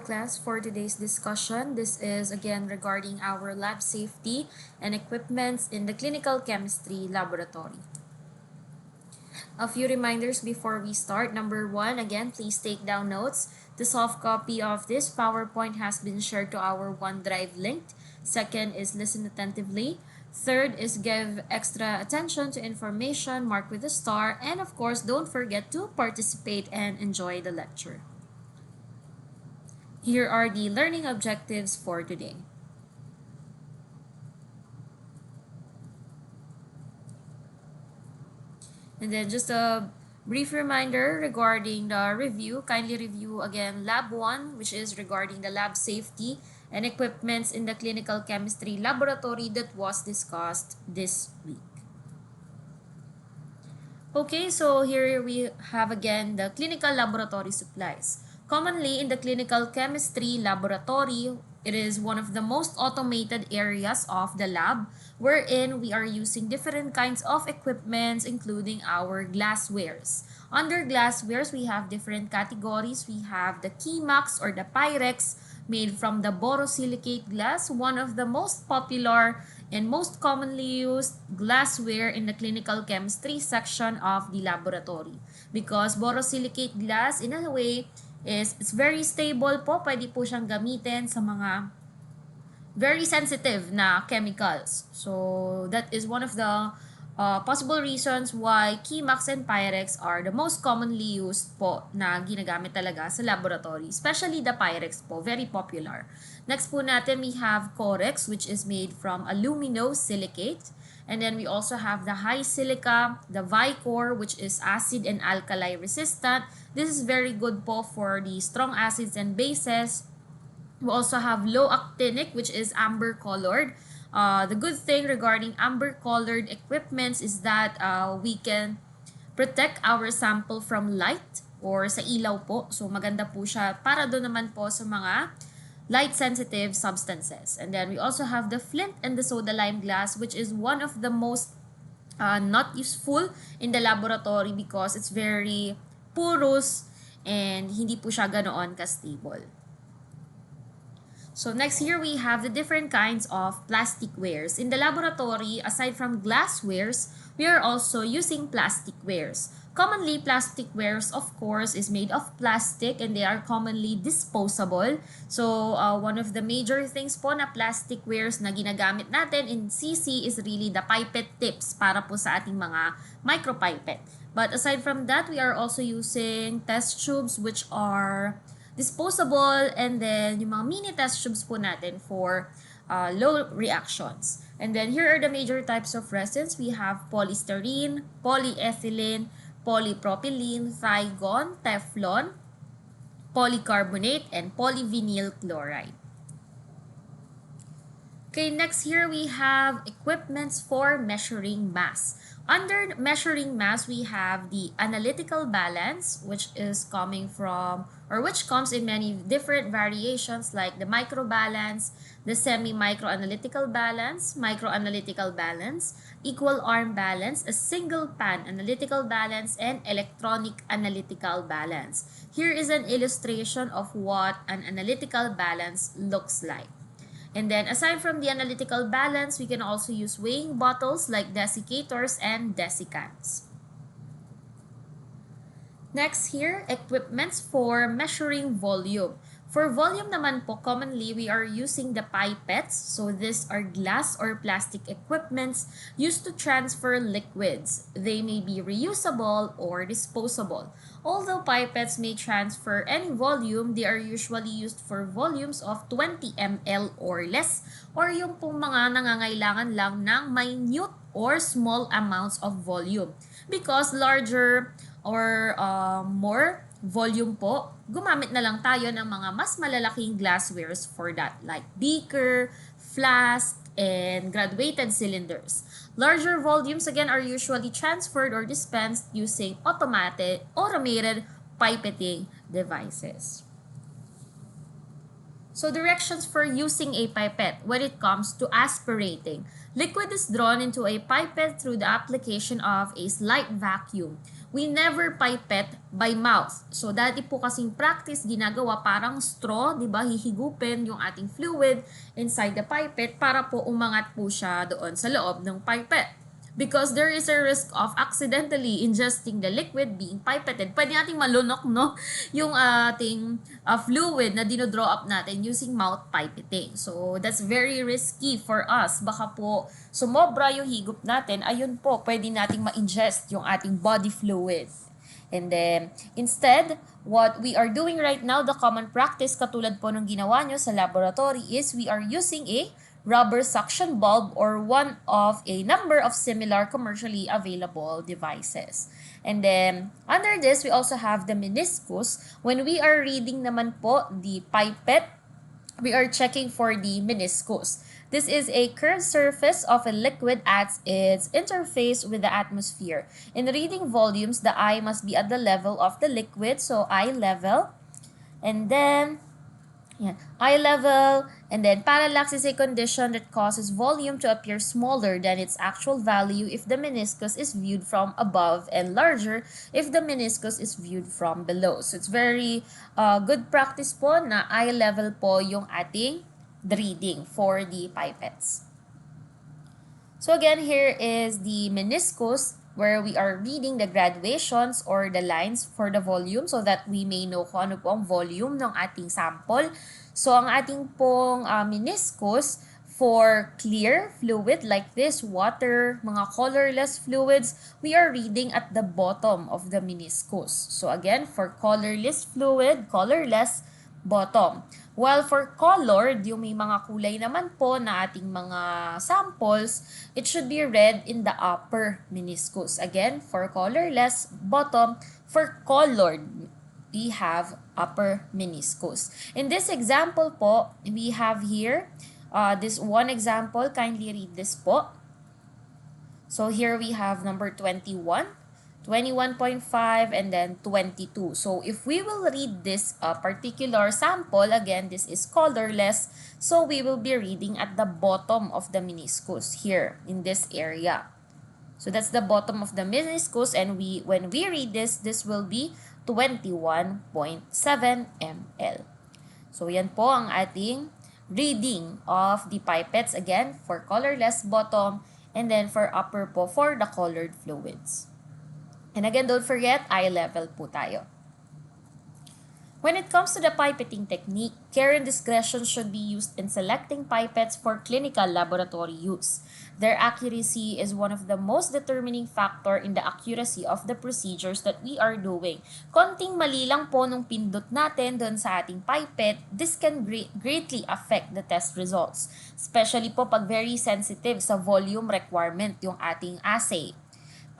class, for today's discussion. This is again regarding our lab safety and equipments in the clinical chemistry laboratory. A few reminders before we start. Number one, again, please take down notes. The soft copy of this PowerPoint has been shared to our OneDrive link. Second is listen attentively. Third is give extra attention to information marked with a star. And of course, don't forget to participate and enjoy the lecture. Here are the learning objectives for today. And then just a brief reminder regarding the review. Kindly review again Lab 1, which is regarding the lab safety and equipments in the clinical chemistry laboratory that was discussed this week. Okay, so here we have again the clinical laboratory supplies. Commonly in the clinical chemistry laboratory, it is one of the most automated areas of the lab wherein we are using different kinds of equipments including our glasswares. Under glasswares, we have different categories. We have the Kimax or the Pyrex made from the borosilicate glass, one of the most popular and most commonly used glassware in the clinical chemistry section of the laboratory. Because borosilicate glass in a way it's very stable po. Pwede po siyang gamitin sa mga very sensitive na chemicals. So that is one of the possible reasons why Kimax and Pyrex are the most commonly used po na ginagamit talaga sa laboratory. Especially the Pyrex po, very popular. Next po natin we have Corex, which is made from aluminosilicate. And then we also have the high silica, the Vicor, which is acid and alkali resistant. This is very good po for the strong acids and bases. We also have low actinic, which is amber colored. The good thing regarding amber colored equipments is that we can protect our sample from light or sa ilaw po. So maganda po siya para doon naman po sa mga light-sensitive substances. And then we also have the flint and the soda lime glass, which is one of the most not useful in the laboratory because it's very porous and hindi po siya ganoon ka-stable. So next here we have the different kinds of plasticwares. In the laboratory, aside from glasswares, we are also using plasticwares. Commonly, plasticwares, of course, is made of plastic and they are commonly disposable. So, one of the major things po na plasticwares na ginagamit natin in CC is really the pipette tips para po sa ating mga micropipette. But aside from that, we are also using test tubes which are disposable, and then yung mga mini test tubes po natin for low reactions. And then here are the major types of resins. We have polystyrene, polyethylene, polypropylene, Trigon, Teflon, polycarbonate, and polyvinyl chloride. Okay, next here we have equipments for measuring mass. Under measuring mass, we have the analytical balance, which is coming from, or which comes in many different variations like the microbalance, the semi-microanalytical balance, microanalytical balance, equal arm balance, a single pan analytical balance, and electronic analytical balance. Here is an illustration of what an analytical balance looks like. And then aside from the analytical balance, we can also use weighing bottles like desiccators and desiccants. Next here, equipments for measuring volume. For volume naman po, commonly we are using the pipettes. So these are glass or plastic equipments used to transfer liquids. They may be reusable or disposable. Although pipettes may transfer any volume, they are usually used for volumes of 20 ml or less, or yung pong mga nangangailangan lang ng minute or small amounts of volume. Because larger or more volume po, gumamit na lang tayo ng mga mas malalaking glasswares for that, like beaker, flask, and graduated cylinders. Larger volumes again are usually transferred or dispensed using automated pipetting devices. So directions for using a pipette when it comes to aspirating. Liquid is drawn into a pipette through the application of a slight vacuum. We never pipette by mouth. So dati po kasing practice ginagawa parang straw, 'di ba? Hihigupin yung ating fluid inside the pipette para po umangat po siya doon sa loob ng pipette. Because there is a risk of accidentally ingesting the liquid being pipetted. Pwede nating malunok, no? Yung ating fluid na dinodraw up natin using mouth pipetting. So, that's very risky for us. Baka po sumobra yung higup natin, ayun po, pwede nating ma-ingest yung ating body fluid. And then, instead, what we are doing right now, the common practice, katulad po ng ginawa nyo sa laboratory, is we are using a rubber suction bulb or one of a number of similar commercially available devices. And then, under this, we also have the meniscus. When we are reading naman po the pipette, we are checking for the meniscus. This is a curved surface of a liquid at its interface with the atmosphere. In reading volumes, the eye must be at the level of the liquid, so eye level. And then, eye level, and then parallax is a condition that causes volume to appear smaller than its actual value if the meniscus is viewed from above and larger if the meniscus is viewed from below. So it's very good practice po na eye level po yung ating reading for the pipettes. So again, here is the meniscus where we are reading the graduations or the lines for the volume so that we may know kung ano po ang volume ng ating sample. So, ang ating pong meniscus for clear fluid like this, water, mga colorless fluids, we are reading at the bottom of the meniscus. So, again, for colorless fluid, colorless, bottom. While for colored, yung may mga kulay naman po na ating mga samples, it should be read in the upper meniscus. Again, for colorless, bottom. For colored, we have upper meniscus. In this example po, we have here, this one example, kindly read this po. So here we have number 21. 21.5 and then 22. So if we will read this particular sample, again, this is colorless, so we will be reading at the bottom of the meniscus here in this area. So that's the bottom of the meniscus, and when we read this will be 21.7 ml. So yan po ang ating reading of the pipettes, again, for colorless bottom, and then for upper po for the colored fluids. And again, don't forget, eye level po tayo. When it comes to the pipetting technique, care and discretion should be used in selecting pipettes for clinical laboratory use. Their accuracy is one of the most determining factor in the accuracy of the procedures that we are doing. Konting mali lang po nung pindot natin doon sa ating pipette, this can greatly affect the test results. Especially po pag very sensitive sa volume requirement yung ating assay.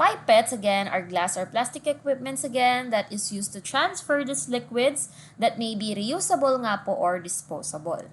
Pipettes, again, are glass or plastic equipments, again, that is used to transfer these liquids that may be reusable nga po or disposable.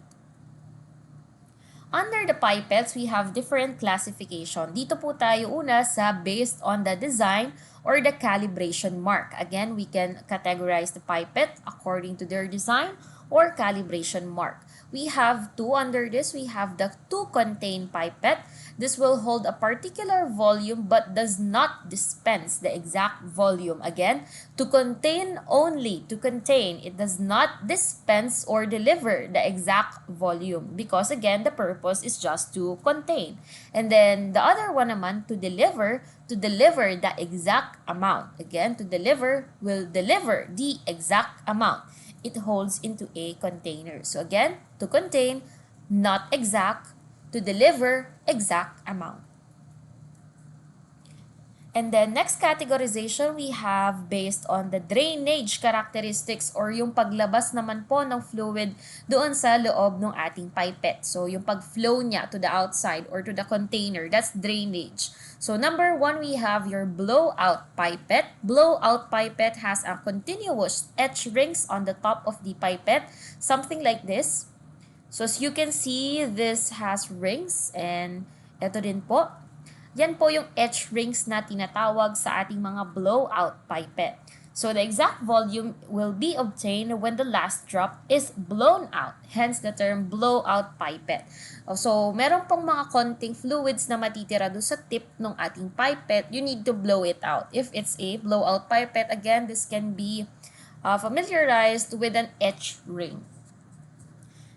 Under the pipettes, we have different classification. Dito po tayo una sa based on the design or the calibration mark. Again, we can categorize the pipette according to their design or calibration mark. We have two under this. We have the to-contain pipette. This will hold a particular volume but does not dispense the exact volume. Again, to contain only, to contain. It does not dispense or deliver the exact volume because again, the purpose is just to contain. And then the other one naman, to deliver the exact amount. Again, to deliver will deliver the exact amount it holds into a container. So again, to contain, not exact, to deliver exact amount. And then next categorization we have based on the drainage characteristics or yung paglabas naman po ng fluid doon sa loob ng ating pipette. So yung pag-flow niya to the outside or to the container, that's drainage. So number one, we have your blowout pipette. Blowout pipette has a continuous etch rings on the top of the pipette, something like this. So as you can see, this has rings and ito din po. Yan po yung etch rings na tinatawag sa ating mga blowout pipette. So the exact volume will be obtained when the last drop is blown out, hence the term blowout pipette. So meron pong mga konting fluids na matitira doon sa tip ng ating pipette, you need to blow it out. If it's a blowout pipette, again, this can be familiarized with an etch ring.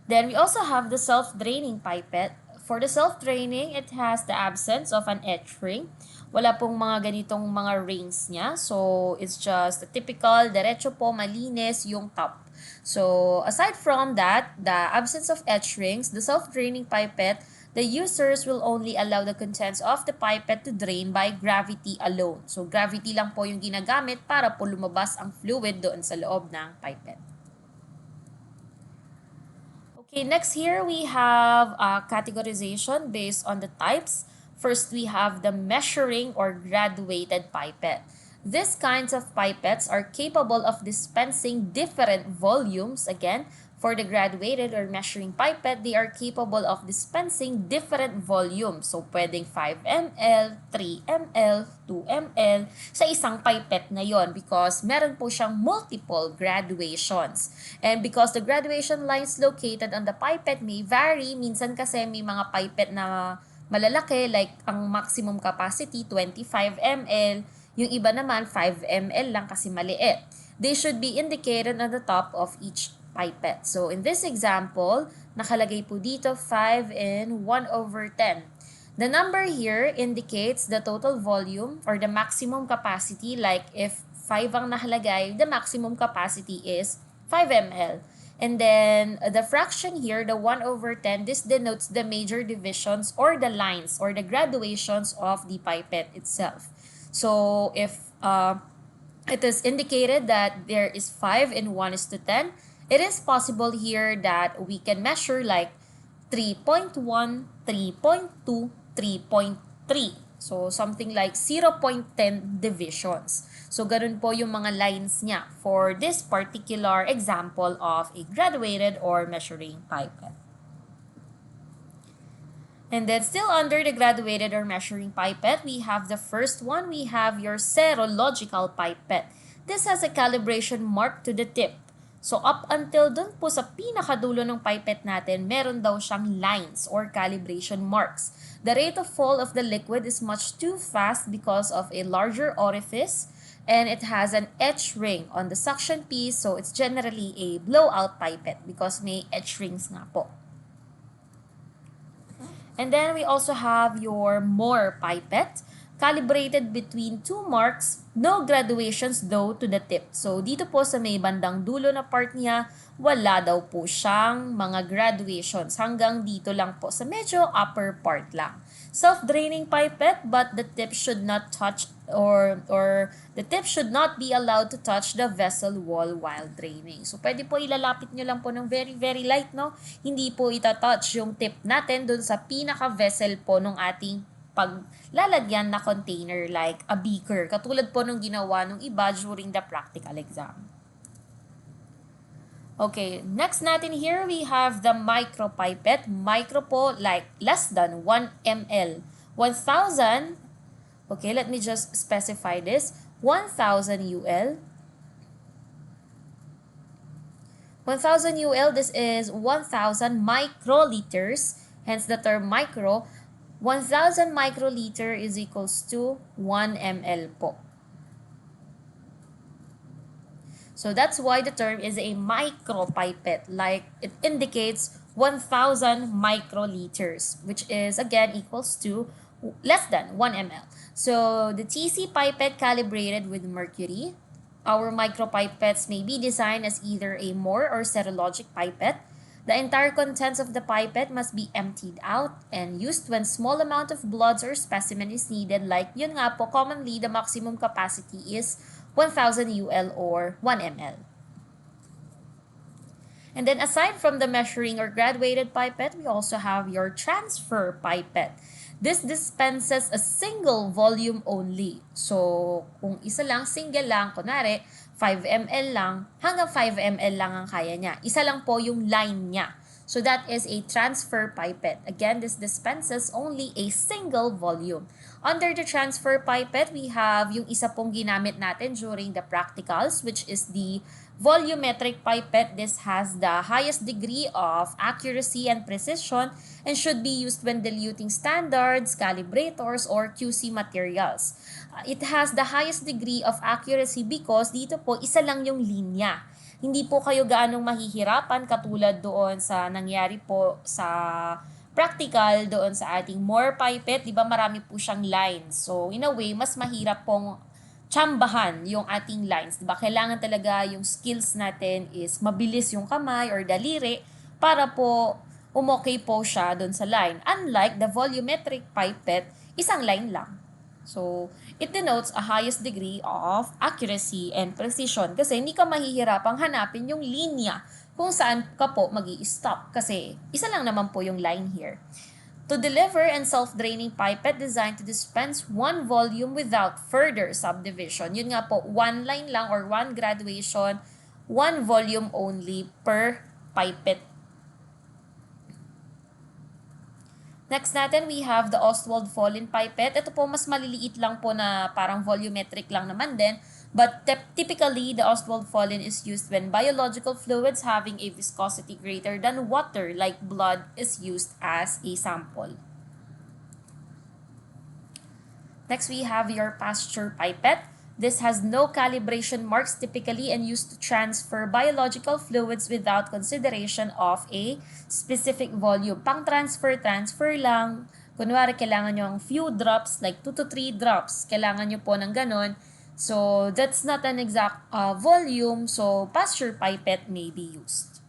Then we also have the self-draining pipette. For the self-draining, it has the absence of an etch ring. Wala pong mga ganitong mga rings niya. So, it's just a typical, diretso po, malinis yung top. So, aside from that, the absence of etch rings, the self-draining pipette, the users will only allow the contents of the pipette to drain by gravity alone. So, gravity lang po yung ginagamit para po lumabas ang fluid doon sa loob ng pipette. Okay, next here we have categorization based on the types. First, we have the measuring or graduated pipette. These kinds of pipettes are capable of dispensing different volumes. Again, for the graduated or measuring pipette, they are capable of dispensing different volumes. So, pwedeng 5 ml, 3 ml, 2 ml sa isang pipette na yon because meron po siyang multiple graduations. And because the graduation lines located on the pipette may vary, minsan kasi may mga pipette na malalaki like ang maximum capacity 25 ml, yung iba naman 5 ml lang kasi maliit. They should be indicated on the top of each pipette. So in this example, nakalagay po dito 5 and 1/10. The number here indicates the total volume or the maximum capacity. Like if 5 ang nakalagay, the maximum capacity is 5 ml. And then the fraction here, the 1/10, this denotes the major divisions or the lines or the graduations of the pipette itself. So if it is indicated that there is 5 and 1:10, it is possible here that we can measure like 3.1, 3.2, 3.3. So something like 0.10 divisions. So ganun po yung mga lines niya for this particular example of a graduated or measuring pipette. And then still under the graduated or measuring pipette, we have the first one. We have your serological pipette. This has a calibration mark to the tip. So up until dun po sa pinakadulo ng pipette natin, meron daw siyang lines or calibration marks. The rate of fall of the liquid is much too fast because of a larger orifice, and it has an etch ring on the suction piece, so it's generally a blowout pipette because may etch rings nga po. And then we also have your Moore pipette, calibrated between two marks, no graduations though to the tip. So dito po sa may bandang dulo na part niya, wala daw po siyang mga graduations. Hanggang dito lang po sa medyo upper part lang. Self-draining pipette, but the tip should not touch or the tip should not be allowed to touch the vessel wall while draining. So pwede po ilalapit nyo lang po ng very very light, no? Hindi po itatouch yung tip natin dun sa pinaka-vessel po ng ating paglalagyan na container like a beaker. Katulad po nung ginawa nung iba during the practical exam. Okay, next natin here, we have the micro pipette. Micro po like less than 1 ml. 1,000, okay, let me just specify this. 1,000 UL. 1,000 UL, this is 1,000 microliters, hence the term micro. 1,000 microliter is equals to 1 ml po. So that's why the term is a micro pipette, like it indicates 1,000 microliters, which is again equals to less than 1 ml. So the TC pipette calibrated with mercury. Our micropipettes may be designed as either a Moore or serologic pipette. The entire contents of the pipette must be emptied out and used when small amount of bloods or specimen is needed. Like yun nga po, commonly the maximum capacity is 1,000 UL or 1 ml. And then aside from the measuring or graduated pipette, we also have your transfer pipette. This dispenses a single volume only. So, kung isa lang, single lang, kunwari, 5 ml lang, hanggang 5 ml lang ang kaya niya. Isa lang po yung line niya. So that is a transfer pipette. Again, this dispenses only a single volume. Under the transfer pipette, we have yung isa pong ginamit natin during the practicals, which is the volumetric pipette. This has the highest degree of accuracy and precision and should be used when diluting standards, calibrators, or QC materials. It has the highest degree of accuracy because dito po isa lang yung linya. Hindi po kayo gaanong mahihirapan katulad doon sa nangyari po sa practical doon sa ating more pipette, di ba marami po siyang lines. So in a way, mas mahirap pong tsambahan yung ating lines. Diba? Kailangan talaga yung skills natin is mabilis yung kamay or daliri para po umokay po siya doon sa line. Unlike the volumetric pipette, isang line lang. So, it denotes a highest degree of accuracy and precision kasi hindi ka mahihirapang hanapin yung linya kung saan ka po mag-i-stop kasi isa lang naman po yung line here. To deliver and self-draining pipette designed to dispense one volume without further subdivision. Yun nga po, one line lang or one graduation, one volume only per pipette. Next natin, we have the Ostwald-Follin pipette. Ito po, mas maliliit lang po na parang volumetric lang naman din. But typically, the Ostwald-Follin is used when biological fluids having a viscosity greater than water, like blood, is used as a sample. Next, we have your Pasteur pipette. This has no calibration marks typically and used to transfer biological fluids without consideration of a specific volume. Pang-transfer lang. Kunwari, kailangan nyo ang few drops, like 2 to 3 drops. Kailangan nyo po ng ganun. So, that's not an exact volume, so Pasteur pipette may be used.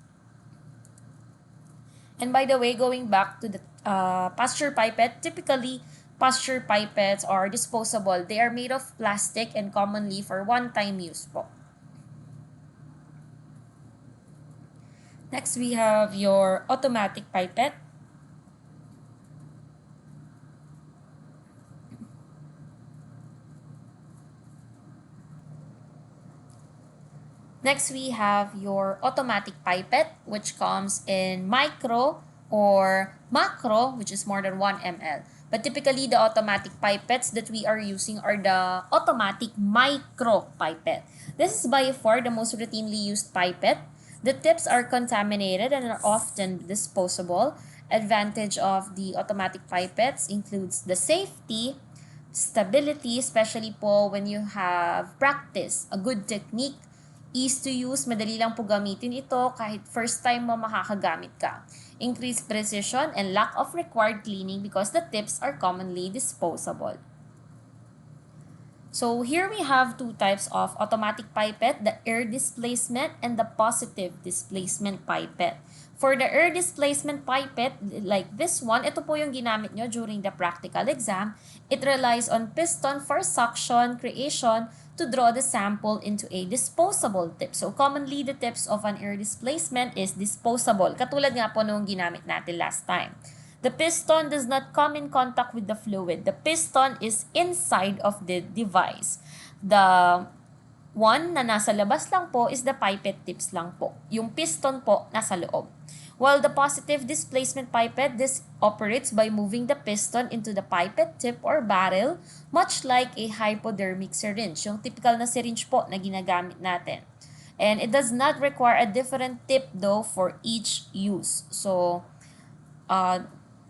And by the way, going back to the Pasteur pipette, typically, Pasteur pipettes are disposable. They are made of plastic and commonly for one-time use po. Next, we have your automatic pipette. Next, we have your automatic pipette, which comes in micro or macro, which is more than 1 ml. But typically, the automatic pipettes that we are using are the automatic micro pipette. This is by far the most routinely used pipette. The tips are contaminated and are often disposable. Advantage of the automatic pipettes includes the safety, stability, especially po when you have practice, a good technique, ease to use, madali lang po gamitin ito kahit first time mo makakagamit ka. Increased precision and lack of required cleaning because the tips are commonly disposable. So here we have two types of automatic pipette, the air displacement and the positive displacement pipette. For the air displacement pipette, like this one, ito po yung ginamit nyo during the practical exam. It relies on piston for suction creation to draw the sample into a disposable tip. So commonly, the tips of an air displacement is disposable. Katulad nga po nung ginamit natin last time. The piston does not come in contact with the fluid. The piston is inside of the device. The one na nasa labas lang po is the pipette tips lang po. Yung piston po nasa loob. While the positive displacement pipette, this operates by moving the piston into the pipette tip or barrel, much like a hypodermic syringe, yung typical na syringe po na ginagamit natin. And it does not require a different tip though for each use. So,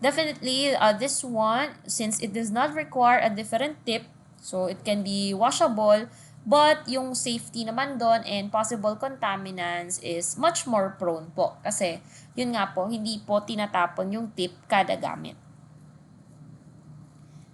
definitely this one, since it does not require a different tip, so it can be washable, but yung safety naman doon and possible contaminants is much more prone po. Kasi, yun nga po, hindi po tinatapon yung tip kada gamit.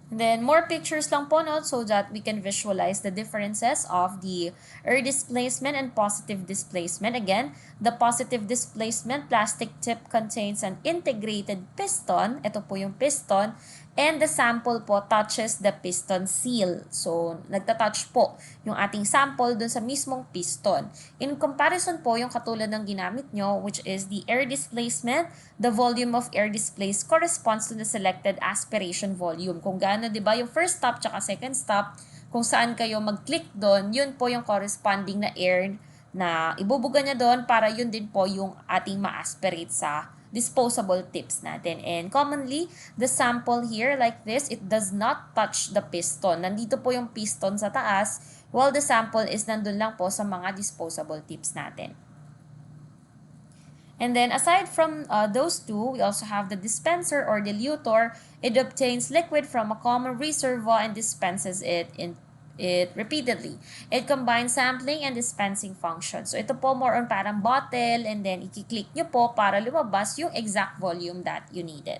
And then, more pictures lang po, no, so that we can visualize the differences of the air displacement and positive displacement. Again, the positive displacement plastic tip contains an integrated piston. Ito po yung piston. And the sample po touches the piston seal. So, nagtatouch po yung ating sample dun sa mismong piston. In comparison po, yung katulad ng ginamit nyo, which is the air displacement, the volume of air displaced corresponds to the selected aspiration volume. Kung gaano, di ba, yung first stop tsaka second stop, kung saan kayo mag-click doon, yun po yung corresponding na air na ibubuga niya doon para yun din po yung ating ma-aspirate sa disposable tips natin. And commonly, the sample here like this, it does not touch the piston. Nandito po yung piston sa taas, while the sample is nandun lang po sa mga disposable tips natin. And then aside from those two, we also have the dispenser or dilutor. It obtains liquid from a common reservoir and dispenses it repeatedly. It combines sampling and dispensing functions. So ito po more on parang bottle, and then i-click nyo po para lumabas yung exact volume that you needed.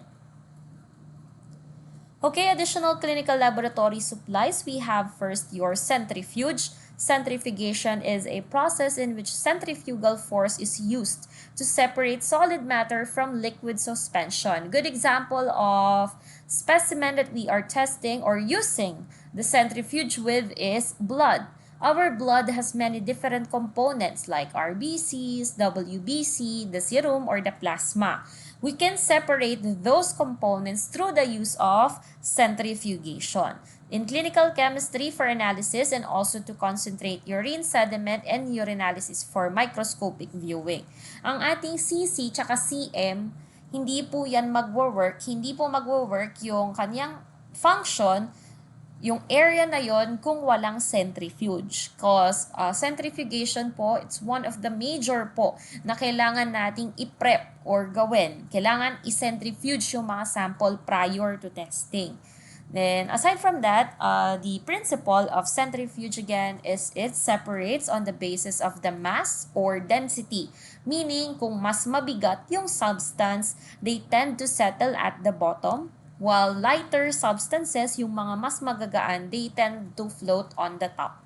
Okay, additional clinical laboratory supplies. We have first your centrifuge. Centrifugation is a process in which centrifugal force is used to separate solid matter from liquid suspension. Good example of specimen that we are testing or using the centrifuge with is blood. Our blood has many different components like RBCs, WBC, the serum, or the plasma. We can separate those components through the use of centrifugation. In clinical chemistry for analysis and also to concentrate urine sediment and urinalysis for microscopic viewing. Ang ating CC tsaka CM, hindi po yan magwo-work, hindi po magwo-work yung kanyang function, yung area na yon kung walang centrifuge. Because centrifugation po, it's one of the major po na kailangan nating i-prep or gawin. Kailangan i-centrifuge yung mga sample prior to testing. Then, aside from that, the principle of centrifuge again is it separates on the basis of the mass or density. Meaning, kung mas mabigat yung substance, they tend to settle at the bottom, while lighter substances, yung mga mas magagaan, they tend to float on the top.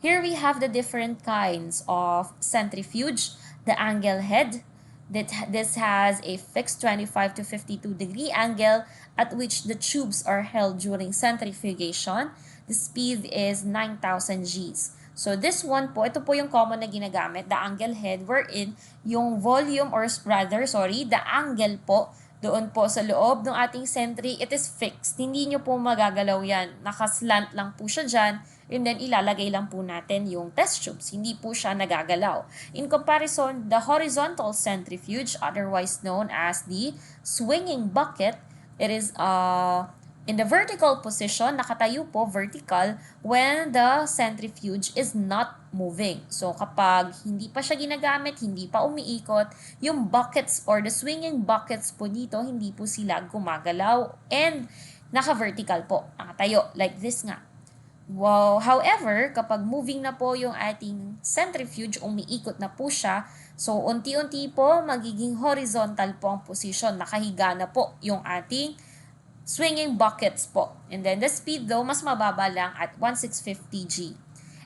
Here we have the different kinds of centrifuge. The angle head, this has a fixed 25 to 52 degree angle at which the tubes are held during centrifugation. The speed is 9,000 Gs. So this one po, ito po yung common na ginagamit, the angle head, wherein yung volume or rather, the angle po, doon po sa loob ng ating centri, it is fixed. Hindi nyo po magagalaw yan. Nakaslant lang po siya dyan, and then ilalagay lang po natin yung test tubes. Hindi po siya nagagalaw. In comparison, the horizontal centrifuge, otherwise known as the swinging bucket, it is in the vertical position, nakatayo po, vertical, when the centrifuge is not moving. So kapag hindi pa siya ginagamit, hindi pa umiikot, yung buckets or the swinging buckets po dito, hindi po sila gumagalaw and naka-vertical po, nakatayo, like this nga. Wow. However, kapag moving na po yung ating centrifuge, umiikot na po siya, so unti-unti po magiging horizontal po ang position, nakahiga na po yung ating swinging buckets po. And then the speed though, mas mababa lang at 1650 G.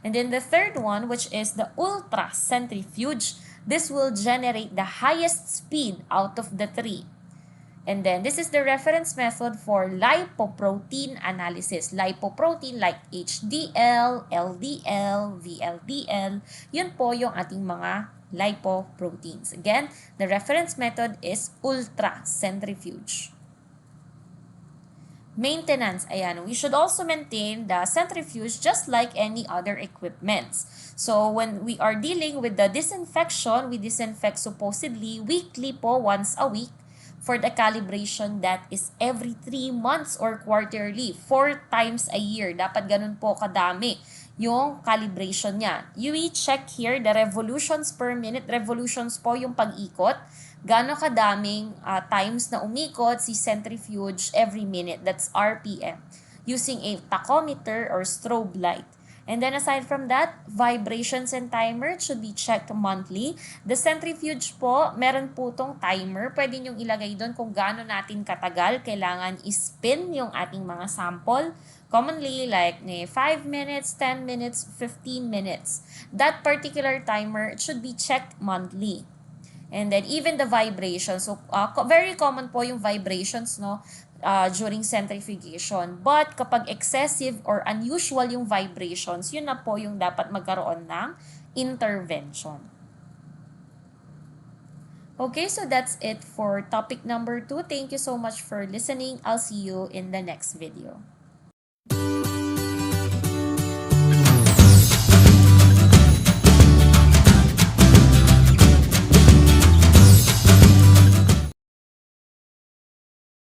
And then the third one, which is the ultra centrifuge, this will generate the highest speed out of the three. And then this is the reference method for lipoprotein analysis. Lipoprotein like HDL, LDL, VLDL, yun po yung ating mga lipoproteins. Again, the reference method is ultra centrifuge. Maintenance, ayan, we should also maintain the centrifuge just like any other equipments. So when we are dealing with the disinfection, we disinfect supposedly weekly po, once a week. For the calibration, that is every 3 months or quarterly, 4 times a year. Dapat ganun po kadami yung calibration niya. You check here the revolutions per minute. Revolutions po yung pag-ikot. Gano'ng kadaming times na umikot si centrifuge every minute. That's RPM. Using a tachometer or strobe light. And then aside from that, vibrations and timer should be checked monthly. The centrifuge po, meron po tong timer. Pwede nyong ilagay doon kung gaano natin katagal kailangan i-spin yung ating mga sample. Commonly like 5 minutes, 10 minutes, 15 minutes. That particular timer, it should be checked monthly. And then even the vibrations. So very common po yung vibrations, no? During centrifugation. But kapag excessive or unusual yung vibrations, yun na po yung dapat magkaroon ng intervention. Okay, so that's it for topic number 2. Thank you so much for listening. I'll see you in the next video.